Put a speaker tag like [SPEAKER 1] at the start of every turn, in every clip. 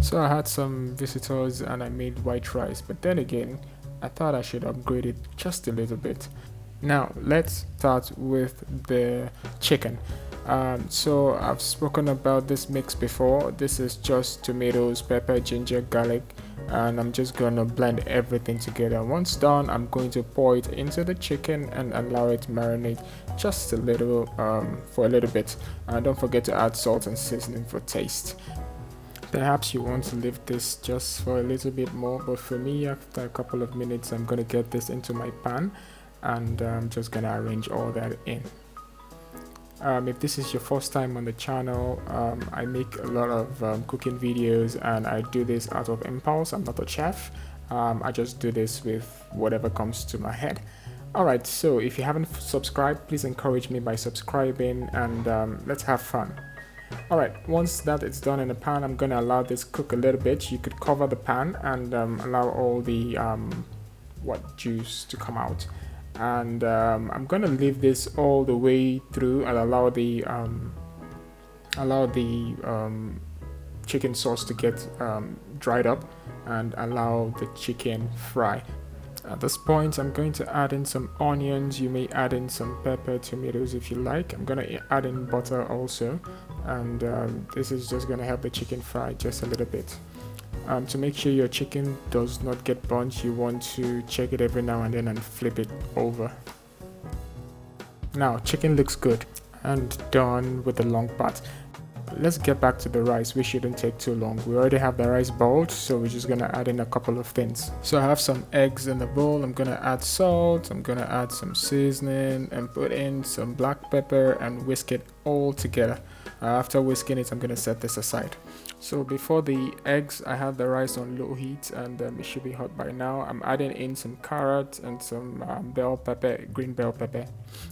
[SPEAKER 1] So I had some visitors and I made white rice, but then again, I thought I should upgrade it just a little bit. Now let's start with the chicken. So I've spoken about this mix before. This is just tomatoes, pepper, ginger, garlic, and I'm just gonna blend everything together. Once done, I'm going to pour it into the chicken and allow it to marinate just a little for a little bit. Don't forget to add salt and seasoning for taste. Perhaps you want to leave this just for a little bit more, but for me, after a couple of minutes, I'm gonna get this into my pan and I'm just gonna arrange all that in. If this is your first time on the channel, I make a lot of cooking videos and I do this out of impulse. I'm not a chef. I just do this with whatever comes to my head. Alright, so if you haven't subscribed, please encourage me by subscribing and let's have fun. Alright, once that is done in the pan, I'm going to allow this cook a little bit. You could cover the pan and allow all the juice to come out. And I'm going to leave this all the way through and allow the chicken sauce to get dried up and allow the chicken fry. At this point, I'm going to add in some onions. You may add in some pepper, tomatoes if you like. I'm going to add in butter also, and this is just going to help the chicken fry just a little bit. To make sure your chicken does not get burnt, you want to check it every now and then and flip it over. Now, chicken looks good and done with the long part. Let's get back to the rice, which shouldn't take too long. We already have the rice boiled, so we're just gonna add in a couple of things. So I have some eggs in the bowl. I'm gonna add salt, I'm gonna add some seasoning and put in some black pepper and whisk it all together. After whisking it, I'm gonna set this aside. So before the eggs, I have the rice on low heat and it should be hot by now. I'm adding in some carrots and some bell pepper, green bell pepper.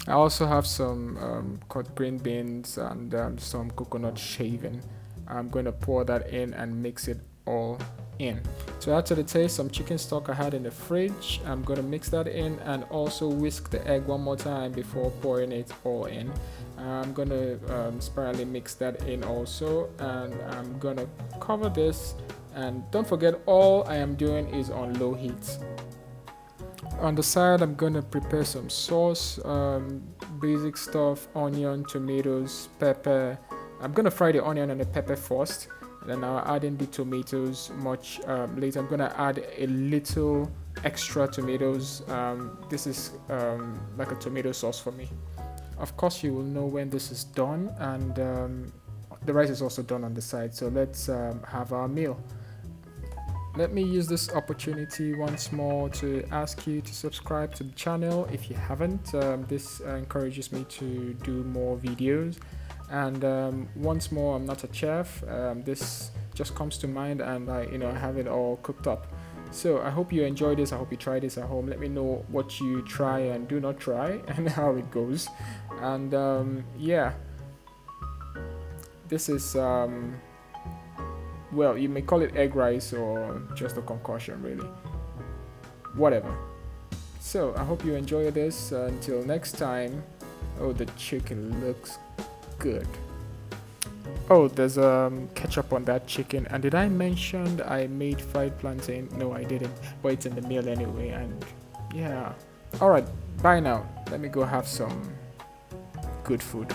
[SPEAKER 1] I also have some cut green beans and some coconut shaving. I'm going to pour that in and mix it all in. To add to the taste, some chicken stock I had in the fridge. I'm going to mix that in and also whisk the egg one more time before pouring it all in. I'm going to sparingly mix that in also, and I'm going to cover this. And don't forget, all I am doing is on low heat. On the side, I'm going to prepare some sauce, basic stuff: onion, tomatoes, pepper. I'm going to fry the onion and the pepper first, and then I'll add in the tomatoes much later. I'm going to add a little extra tomatoes. This is like a tomato sauce for me. Of course, you will know when this is done, and the rice is also done on the side. So let's have our meal. Let me use this opportunity once more to ask you to subscribe to the channel if you haven't. This encourages me to do more videos. And once more, I'm not a chef. This just comes to mind, and I have it all cooked up. So I hope you enjoy this. I hope you try this at home. Let me know what you try and do not try and how it goes. And yeah, this is well, you may call it egg rice or just a concoction, really. Whatever. So I hope you enjoy this. Until next time. Oh, the chicken looks good. Oh, there's ketchup on that chicken. And did I mention I made fried plantain? No, I didn't, but it's in the meal anyway. And yeah, all right, bye now. Let me go have some good food.